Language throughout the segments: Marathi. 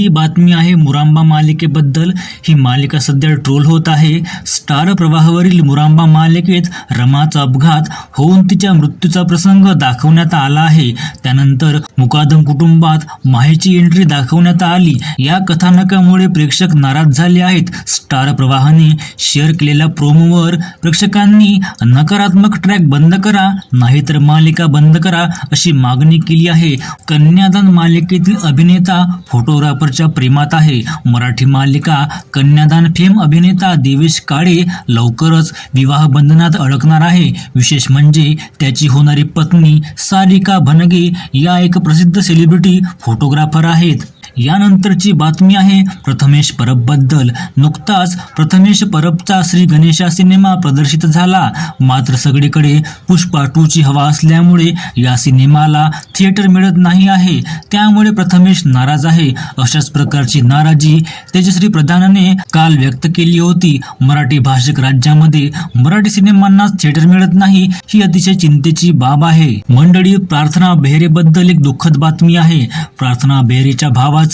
बातमी आहे मुरांबा मालिकेबद्दल। ही मालिका सध्या ट्रोल होत आहे। स्टार प्रवाहावरील मुरांबा मालिकेत रमाचा अपघात होऊन तिच्या मृत्यूचा प्रसंग दाखवण्यात आला आहे। त्यानंतर मुकादम कुटुंबात माहीची एंट्री दाखवण्यात आली। या कथानकामुळे प्रेक्षक नाराज झाले आहेत। स्टार प्रवाहाने शेअर केलेल्या प्रोमोवर प्रेक्षकांनी नकारात्मक ट्रॅक बंद करा, नाहीतर मालिका बंद करा अशी मागणी केली आहे। कन्यादान मालिकेतील अभिनेता फोटोग्राफरच्या प्रेमात आहे। मराठी मालिका कन्यादान फेम अभिनेता देवेश काळे लवकरच विवाह बंधनात अडकणार आहे। विशेष म्हणजे त्याची होणारी पत्नी सारिका भनगे या एक प्रसिद्ध सेलिब्रिटी फोटोग्राफर आहेत। यानंतरची बातमी आहे प्रथमेश परब बद्दल। नुकताच प्रथमेश परबचा श्री गणेशा सिनेमा प्रदर्शित झाला, मात्र सगळीकडे पुष्पा 2 ची हवा असल्यामुळे या सिनेमाला थिएटर मिळत नाही आहे। त्यामुळे प्रथमेश नाराज आहे। अशाच प्रकारची नाराजी तेजश्री प्रधानने काल व्यक्त केली होती। मराठी भाषिक राज्यामध्ये मराठी सिनेमांना थिएटर मिळत नाही ही अतिशय चिंतेची बाब आहे। मंडळी, प्रार्थना बेहरे बद्दल एक दुःखद बातमी आहे। प्रार्थना बेहरेच्या भावाचं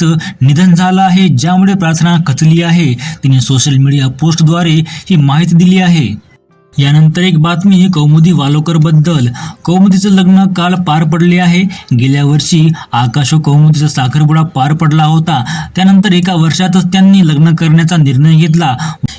निधन झालं आहे, ज्यामुळे प्रार्थना खचली आहे। तिने सोशल मीडिया पोस्टद्वारे ही माहिती दिली आहे। यानंतर एक बातमी कौमुदी वालोकर बद्दल। कौमुदीचं लग्न काल पार पडले आहे। गेल्या वर्षी आकाश व कौमुदीचा साखरपुडा पार पडला होता। त्यानंतर एका वर्षातच त्यांनी लग्न करण्याचा निर्णय घेतला।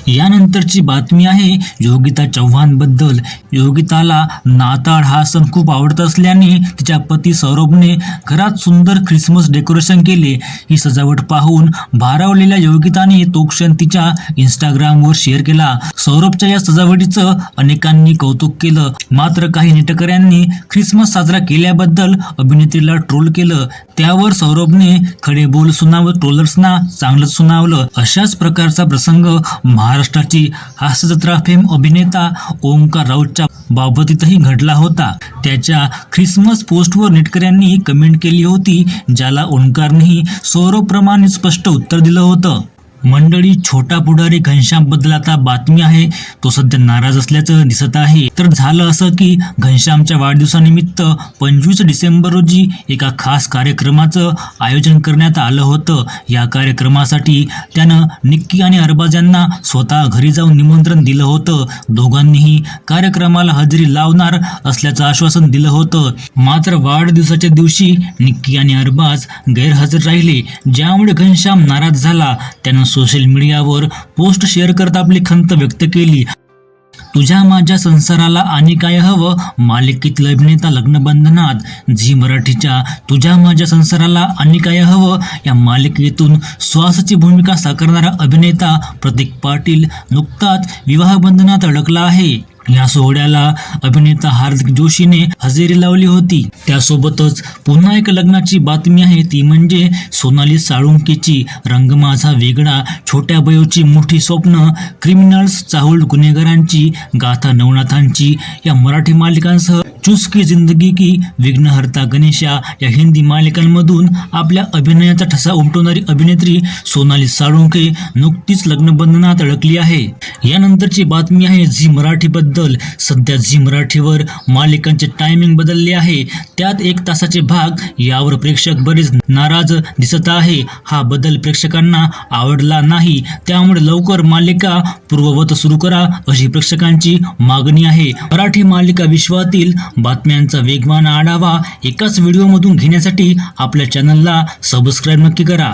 यानंतरची बातमी आहे योगिता चव्हाण बद्दल। योगिताला नाताळ हा सण खूप आवडत असल्याने तिच्या पती सौरभने घरात सुंदर ख्रिसमस डेकोरेशन केले। ही सजावट पाहून भारावलेल्या योगिताने तो क्षण तिच्या इंस्टाग्रामवर शेअर केला। सौरभच्या या सजावटीचं अनेकांनी कौतुक केलं, मात्र काही नेटकऱ्यांनी ख्रिसमस साजरा केल्याबद्दल अभिनेत्रीला ट्रोल केलं। त्यावर सौरभने खडे बोल सुनावत ट्रोलर्सना चांगलंच सुनावलं। अशाच प्रकारचा प्रसंग महाराष्ट्राची हास्यजत्रा फेम अभिनेता ओंकार राऊतच्या बाबतीतही घडला होता। त्याच्या ख्रिसमस पोस्टवर नेटकऱ्यांनी कमेंट केली होती, ज्याला ओंकारनेही सौरभप्रमाणे स्पष्ट उत्तर दिलं होतं। मंडळी, छोटा पुढारी घनश्याम बद्दल आता बातमी आहे। तो सध्या नाराज असल्याचं दिसत आहे। तर झालं असं की घनश्यामच्या वाढदिवसानिमित्त 25 डिसेंबर रोजी एका खास कार्यक्रमाचं आयोजन करण्यात आलं होतं। या कार्यक्रमासाठी त्यानं निक्की आणि अरबाज यांना स्वतः घरी जाऊन निमंत्रण दिलं होतं। दोघांनीही कार्यक्रमाला हजेरी लावणार असल्याचं आश्वासन दिलं होतं, मात्र वाढदिवसाच्या दिवशी निक्की आणि अरबाज गैरहजर राहिले, ज्यामुळे घनश्याम नाराज झाला। त्यानं सोशल मीडियावर पोस्ट शेअर करत आपली खंत व्यक्त केली। तुझ्या माझ्या संसाराला आणि काय हवं मालिकेतील अभिनेता लग्नबंधनात। झी मराठीच्या तुझ्या माझ्या संसाराला आणि काय हवं या मालिकेतून सुहासची भूमिका साकारणारा अभिनेता प्रतीक पाटील नुकताच विवाहबंधनात अडकला आहे। या सोहळ्याला अभिनेता हार्दिक जोशीने हजेरी लावली होती। त्यासोबतच पुन्हा एक लग्नाची बातमी आहे, ती म्हणजे सोनाली साळुंकेची। रंग माझा वेगळा, छोट्या बयोची मोठी स्वप्न, क्रिमिनल्स, चाहूल गुन्हेगारांची गाथा, नवनाथांची या मराठी मालिकांसह चुस्की जिंदगी की, विघ्नहर्ता गणेशा या हिंदी मालिकांमधून आपल्या अभिनयाचा ठसा उमटवणारी अभिनेत्री सोनाली साळुंके नुकतीच लग्नबंधनात अडकली आहे। यानंतरची बातमी आहे झी मराठी बद्दल। सध्या झी मराठीवर मालिकांचे टायमिंग बदलले आहे। त्यात 1 तासाचे भाग, यावर प्रेक्षक बरेच नाराज दिसत आहे। हा बदल प्रेक्षकांना आवडला नाही, त्यामुळे लवकर मालिका पूर्ववत सुरू करा अशी प्रेक्षकांची मागणी आहे। मराठी मालिका विश्वातील बातम्यांचा वेगवान आढावा एकाच व्हिडिओमधून घेण्यासाठी आपल्या चॅनलला सबस्क्राईब नक्की करा।